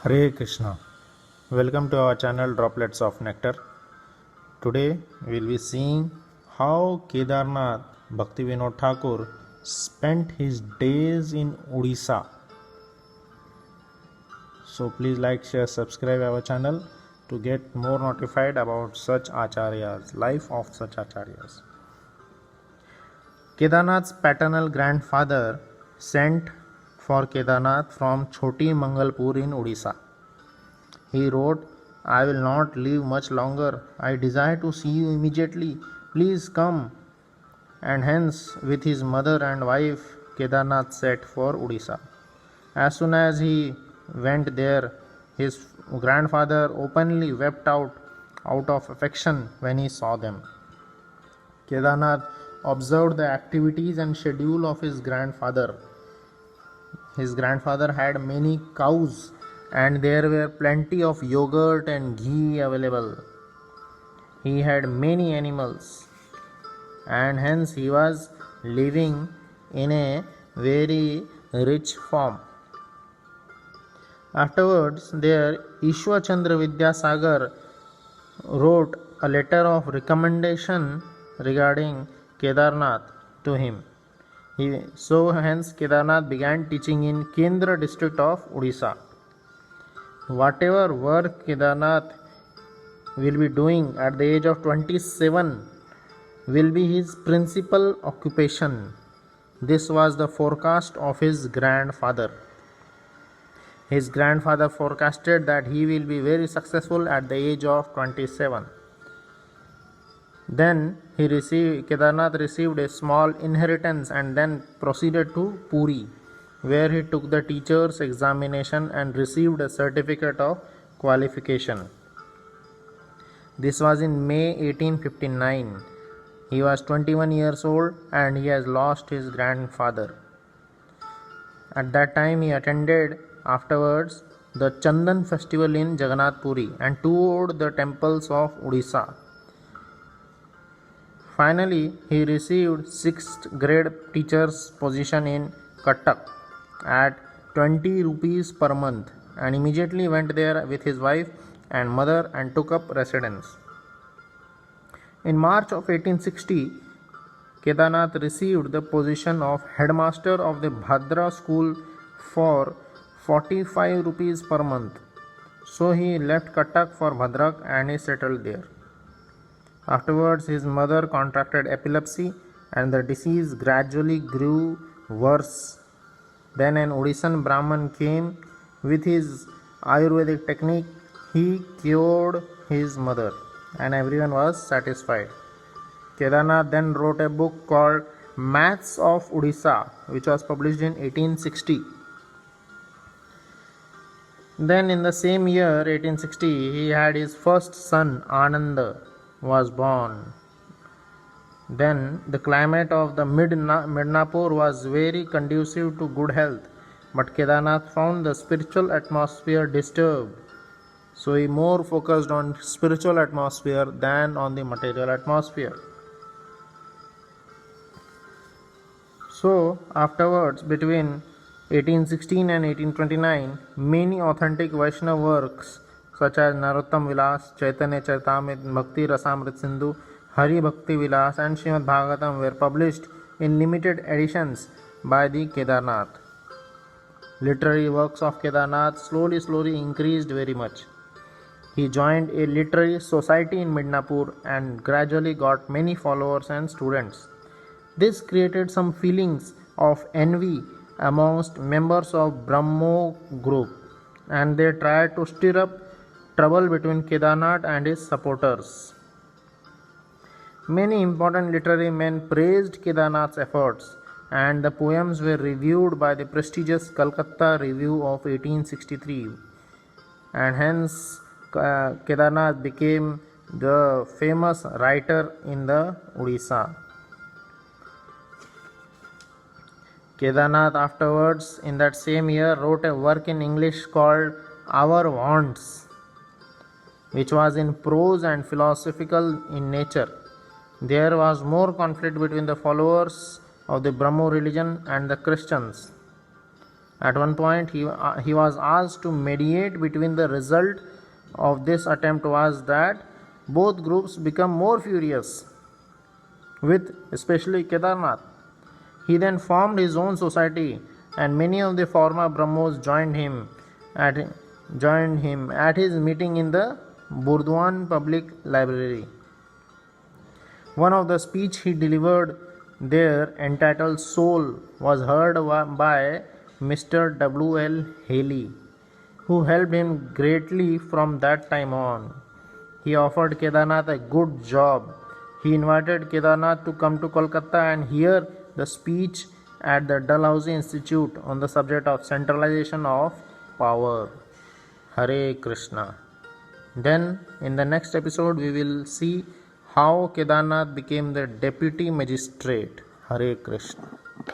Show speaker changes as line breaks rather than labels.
Hare Krishna. Welcome to our channel Droplets of Nectar. Today we will be seeing how Kedarnath Bhaktivinoda Thakur spent his days in Odisha. So please like, share, subscribe our channel to get more notified about such acharyas, life of such acharyas. Kedarnath's paternal grandfather sent for Kedarnath from Choti Mangalpur in Odisha. He wrote, "I will not live much longer. I desire to see you immediately. Please come." And hence, with his mother and wife, Kedarnath set for Odisha. As soon as he went there, his grandfather openly wept out of affection when he saw them. Kedarnath observed the activities and schedule of his grandfather. His grandfather had many cows and there were plenty of yogurt and ghee available. He had many animals and hence he was living in a very rich form. Afterwards, there Ishwar Chandra Vidyasagar wrote a letter of recommendation regarding Kedarnath to him. Hence Kedarnath began teaching in Kendra district of Odisha. Whatever work Kedarnath will be doing at the age of 27 will be his principal occupation. This was the forecast of his grandfather. His grandfather forecasted that he will be very successful at the age of 27. Then Kedarnath received a small inheritance and then proceeded to Puri, where he took the teacher's examination and received a certificate of qualification. This was in May 1859. He was 21 years old and he has lost his grandfather. At that time he attended afterwards the Chandan festival in Jagannath Puri and toured the temples of Odisha. Finally, he received 6th grade teacher's position in Cuttack at 20 rupees per month and immediately went there with his wife and mother and took up residence. In March of 1860, Kedarnath received the position of headmaster of the Bhadra school for 45 rupees per month. So he left Cuttack for Bhadrak and he settled there. Afterwards, his mother contracted epilepsy and the disease gradually grew worse. Then an Odishan Brahman came with his Ayurvedic technique. He cured his mother and everyone was satisfied. Kedarnath then wrote a book called Maths of Odisha, which was published in 1860. Then in the same year, 1860, he had his first son, Ananda, was born. Then the climate of the Midnapur was very conducive to good health, but Kedarnath found the spiritual atmosphere disturbed. So he more focused on spiritual atmosphere than on the material atmosphere. So afterwards, between 1816 and 1829, many authentic Vaishnava works such as Narottam Vilas, Chaitanya Charitamrita, Bhakti Rasamrit Sindhu, Hari Bhakti Vilas and Srimad Bhagavatam were published in limited editions by the Kedarnath. Literary works of Kedarnath slowly increased very much. He joined a literary society in Midnapur and gradually got many followers and students. This created some feelings of envy amongst members of Brahmo group and they tried to stir up trouble between Kedarnath and his supporters. Many important literary men praised Kedarnath's efforts and the poems were reviewed by the prestigious Calcutta Review of 1863 and hence Kedarnath became the famous writer in the Odisha. Kedarnath afterwards in that same year wrote a work in English called Our Wants, which was in prose and philosophical in nature. There was more conflict between the followers of the Brahmo religion and the Christians. At one point, he was asked to mediate between the result of this attempt was that both groups become more furious, with especially Kedarnath. He then formed his own society, and many of the former Brahmos joined him at his meeting in the Burdwan Public Library. One of the speech he delivered there, entitled Soul, was heard by Mr. W.L. Haley, who helped him greatly from that time on. He offered Kedarnath a good job. He invited Kedarnath to come to Kolkata and hear the speech at the Dalhousie Institute on the subject of centralization of power. Hare Krishna. Then, in the next episode, we will see how Kedarnath became the deputy magistrate. Hare Krishna.